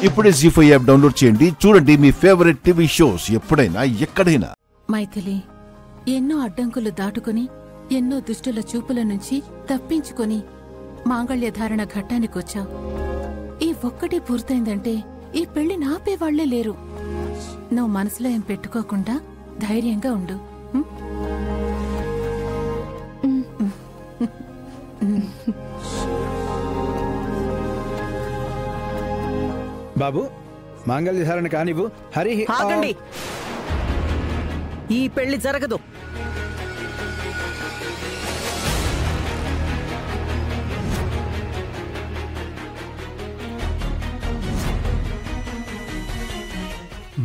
ఇప్పుడే జీ5 app download చేయండి. చూడండి మీ ఫేవరెట్ టీవీ షోస్ ఎప్పుడైనా ఎక్కడైనా. మైథిలి, ఎన్నో అడ్డంకులు దాటుకుని ఎన్నో దుష్టుల చూపుల నుంచి తప్పించుకొని మాంగళ్యధారణ ఘట్టానికొచ్చావు. ఈ ఒక్కటి పూర్తయిందంటే ఈ పెళ్లి నాపేవాళ్లే లేరు. నువ్వు మనసులో ఏం పెట్టుకోకుండా ధైర్యంగా ఉండు. బాబు, మాంగళ్యధారణ కానివ్వు. హరి ఆగండి, ఈ పెళ్లి జరగదు.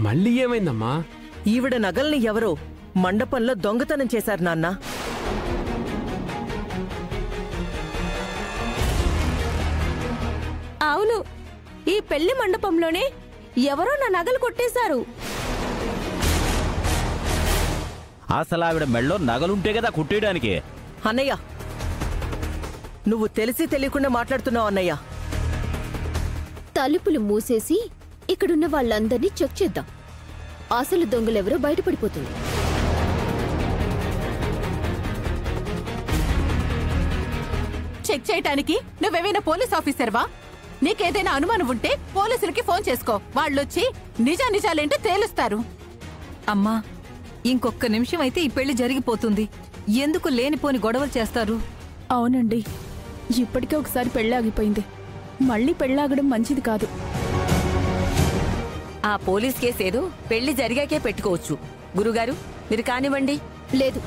మళ్ళీ ఏమైందమ్మా? ఈవిడ నగల్ని ఎవరో మండపంలో దొంగతనం చేశారు నాన్న. అవును, ఈ పెళ్లి మండపంలోనే ఎవరో నా నగలు కొట్టేశారు. అసలు ఆవిడ మెళ్ళో నగలుంటే కదా కుట్టేయడానికి. అన్నయ్య, నువ్వు తెలిసి తెలియకుండా మాట్లాడుతున్నావు అన్నయ్య. తలుపులు మూసేసి ఇక్కడున్న వాళ్ళందరినీ చెక్ చేద్దాం. అసలు దొంగలెవరో బయటపడిపోతుంది. చెక్ చేయటానికి నువ్వేమైనా పోలీస్ ఆఫీసర్వా? నీకేదైనా అనుమానం ఉంటే పోలీసులకి ఫోన్ చేసుకో. వాళ్ళొచ్చి నిజాలేంటో తేలుస్తారు. అమ్మా, ఇంకొక్క నిమిషం అయితే ఈ పెళ్లి జరిగిపోతుంది. ఎందుకు లేనిపోని గొడవలు చేస్తారు? అవునండి, ఇప్పటికే ఒకసారి పెళ్ళాగిపోయింది. మళ్ళీ పెళ్ళాగడం మంచిది కాదు. ఆ పోలీస్ కేసేదో పెళ్లి జరిగాకే పెట్టుకోవచ్చు. గురుగారు, మీరు కానివ్వండి. లేదు,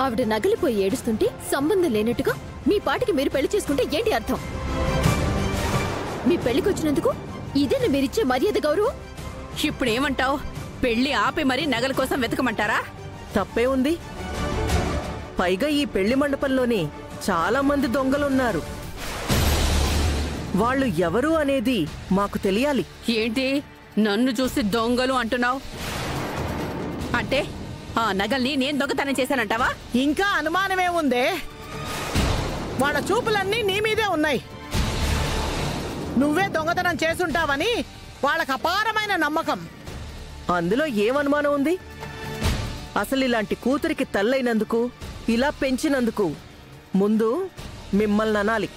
ఆవిడ నగలిపోయి ఏడుస్తుంటే సంబంధం లేనట్టుగా మీ పాటికి మీరు పెళ్లి చేసుకుంటే ఏంటి అర్థం? మీ పెళ్లికొచ్చినందుకు ఇదేనా మీరిచ్చే మర్యాద, గౌరవం? ఇప్పుడేమంటావు? పెళ్లి ఆపి మరీ నగల కోసం వెతకమంటారా? తప్పే ఉంది. పైగా ఈ పెళ్లి మండపంలోనే చాలా మంది దొంగలున్నారు. వాళ్ళు ఎవరు అనేది మాకు తెలియాలి. ఏంటి నన్ను చూసి దొంగలు అంటున్నావు? అంటే ఆ నగల్ని నేను దొంగతనం చేశానంటావా? ఇంకా అనుమానమే ఉందే? వాళ్ళ చూపులన్నీ నీ మీదే ఉన్నాయి. నువ్వే దొంగతనం చేసుంటావని వాళ్ళకు అపారమైన నమ్మకం. అందులో ఏమనుమానం ఉంది? అసలు ఇలాంటి కూతురికి తల్లైనందుకు, ఇలా పెంచినందుకు ముందు మిమ్మల్ని అనాలి.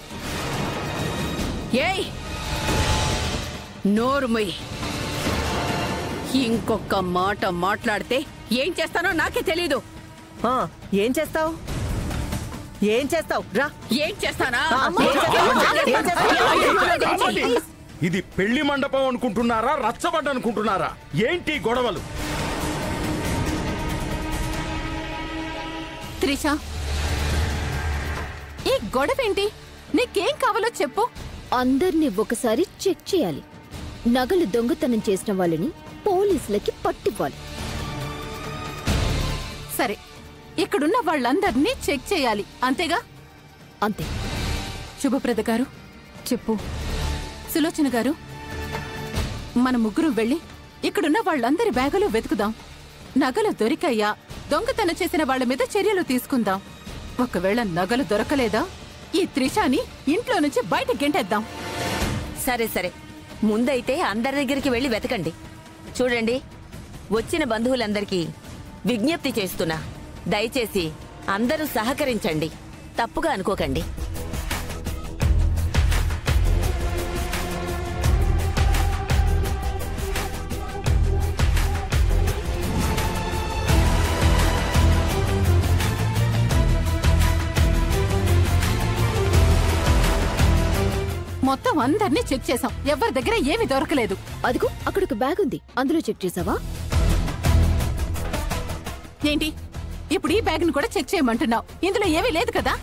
ఏయ్, నోరు మొయ్. ఇంకొక మాట మాట్లాడితే ఏం చేస్తానో నాకే తెలీదు. ఏం చేస్తావు? ఏం చేస్తావు? రా. ఏం చేస్తానా? ఇది పెళ్లి మండపం అనుకుంటున్నారా, రచ్చబండ అనుకుంటున్నారా? ఏంటి గొడవలు? త్రిష, ఈ గొడవేంటి? నీకేం కావాలో చెప్పు. అందర్నీ ఒకసారి చెక్ చేయాలి. నగలు దొంగతనం చేసిన వాళ్ళని పోలీసులకి పట్టివ్వాలి. సరే, ఇక్కడున్న వాళ్ళందరినీ చెక్ చేయాలి, అంతేగా? అంతే. శుభప్రద గారు చెప్పు. సులోచన గారు, మన ముగ్గురు వెళ్ళి ఇక్కడున్న వాళ్ళందరి బ్యాగులు వెతుకుదాం. నగలు దొరికాయా, దొంగతనం చేసిన వాళ్ళ మీద చర్యలు తీసుకుందాం. ఒకవేళ నగలు దొరకలేదా, ఈ త్రిషాని ఇంట్లో నుంచి బయట గెంటేద్దాం. సరే సరే, ముందైతే అందరి దగ్గరికి వెళ్ళి వెతకండి. చూడండి, వచ్చిన బంధువులందరికీ విజ్ఞప్తి చేస్తున్నా, దయచేసి అందరూ సహకరించండి, తప్పుగా అనుకోకండి. మొత్తం అందరినీ చెక్ చేసాం, ఎవరి దగ్గర ఏమీ దొరకలేదు. అదిగో అక్కడ ఒక బ్యాగ్ ఉంది, అందులో చెక్ చేసావా? ఏంటి ఇప్పుడు ఈ బ్యాగ్ ను కూడా చెక్ చేయమంటున్నావు? ఇందులో ఏమీ లేదు కదా?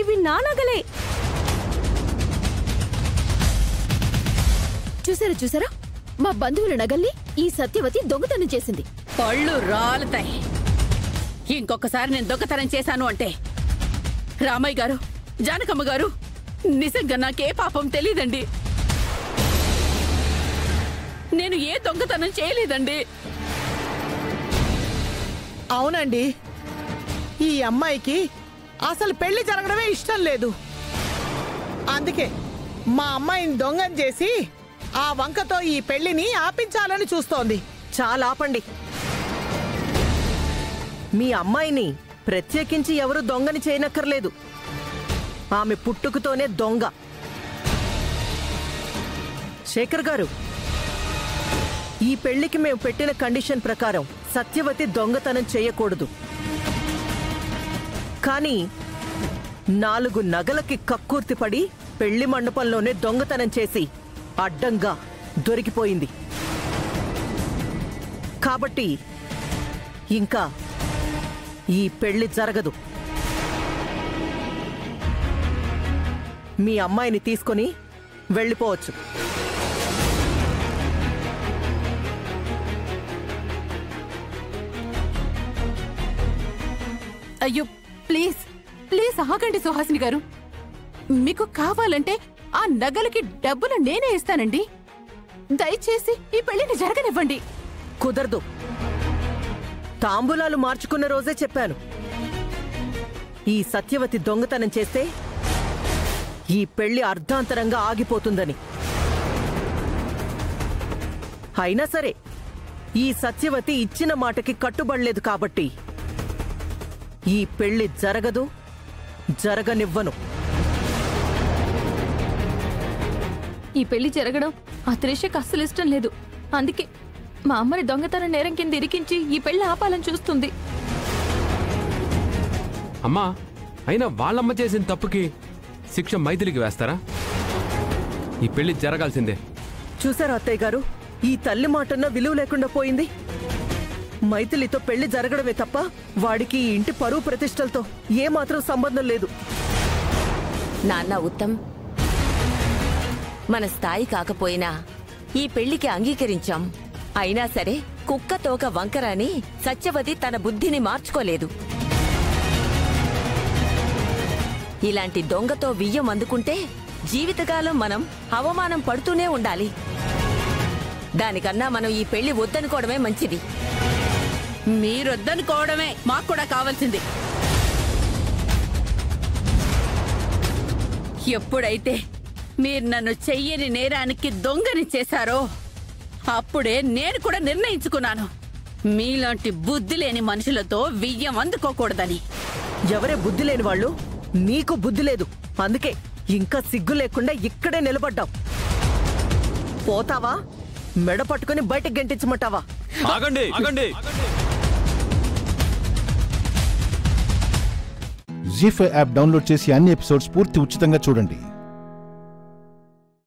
ఇవి నా నగలే. చూసారా, మా బంధువుల నగల్ని ఈ సత్యవతి దొంగతనం చేసింది. పళ్ళు రాలుతాయి. ఇంకొకసారి నేను దొంగతనం చేశాను అంటే, రామయ్య గారు, జానకమ్మ గారు, నిజంగా నాకే పాపం తెలీదండి. నేను ఏ దొంగతనం చేయలేదండి. అవునండి, ఈ అమ్మాయికి అసలు పెళ్లి జరగడమే ఇష్టం లేదు. అందుకే మా అమ్మాయిని దొంగని చేసి ఆ వంకతో ఈ పెళ్లిని ఆపించాలని చూస్తోంది. చాలా ఆపండి. మీ అమ్మాయిని ప్రత్యేకించి ఎవరు దొంగని చేయనక్కర్లేదు. ఆమె పుట్టుకతోనే దొంగ. శేఖర్ గారు, ఈ పెళ్లికి మేము పెట్టిన కండిషన్ ప్రకారం సత్యవతి దొంగతనం చేయకూడదు. కానీ 4 నగలకి కక్కుర్తిపడి పెళ్లి మండపంలోనే దొంగతనం చేసి అడ్డంగా దొరికిపోయింది. కాబట్టి ఇంకా ఈ పెళ్లి జరగదు. మీ అమ్మాయిని తీసుకొని వెళ్ళిపోవచ్చు. అయ్యో ప్లీజ్ ప్లీజ్ ఆగండి సుహాసిని గారు. మీకు కావాలంటే ఆ నగలకి డబ్బులు నేనే ఇస్తానండి. దయచేసి ఈ పెళ్లిని జరగనివ్వండి. కుదరదు. తాంబూలాలు మార్చుకున్న రోజే చెప్పాను, ఈ సత్యవతి దొంగతనం చేస్తే ఈ పెళ్లి అర్ధాంతరంగా ఆగిపోతుందని. అయినా సరే ఈ సత్యవతి ఇచ్చిన మాటకి కట్టుబడలేదు కాబట్టి ఈ పెళ్లి జరగదు, జరగనివ్వను. ఈ పెళ్లి జరగడం ఆ త్రిషకి అస్సలు ఇష్టం లేదు. అందుకే మా అమ్మని దొంగతనం నేరం కింద ఇరికించి ఈ పెళ్లి ఆపాలని చూస్తుంది. అమ్మా, అయినా వాళ్ళమ్మ చేసిన తప్పుకి శిక్ష మైథిలికి వేస్తారా? ఈ పెళ్లి జరగాల్సిందే. చూసారా అత్తయ్య గారు, ఈ తల్లి మాటన్న విలువ లేకుండా పోయింది. మైథిలితో పెళ్లి జరగడమే తప్ప వాడికి ఈ ఇంటి పరువు ప్రతిష్టలతో ఏమాత్రం సంబంధం లేదు. నాన్న ఉత్తమ్, మన స్థాయి కాకపోయినా ఈ పెళ్లికి అంగీకరించాం. అయినా సరే కుక్క తోక వంకరాని సత్యవతి తన బుద్ధిని మార్చుకోలేదు. ఇలాంటి దొంగతో వియ్యం అందుకుంటే జీవితకాలం మనం అవమానం పడుతూనే ఉండాలి. దానికన్నా మనం ఈ పెళ్లి వద్దనుకోవడమే మంచిది. మీరొద్దనుకోవడమే మాకు కూడా కావాల్సింది. ఎప్పుడైతే మీరు నన్ను చెయ్యని నేరానికి దొంగని చేశారో అప్పుడే నేను కూడా నిర్ణయించుకున్నాను, మీలాంటి బుద్ధి లేని మనుషులతో వియ్యం అందుకోకూడదని. ఎవరే బుద్ధి లేని వాళ్ళు? నీకు బుద్ధి లేదు, అందుకే ఇంకా సిగ్గు లేకుండా ఇక్కడే నిలబడ్డావు. పోతావా, మెడ పట్టుకుని బయటకు గెంటించమంటావా? ఆగండి, ఆగండి. జీ5 యాప్ డౌన్లోడ్ చేసి అన్ని ఎపిసోడ్స్ పూర్తి ఉచితంగా చూడండి.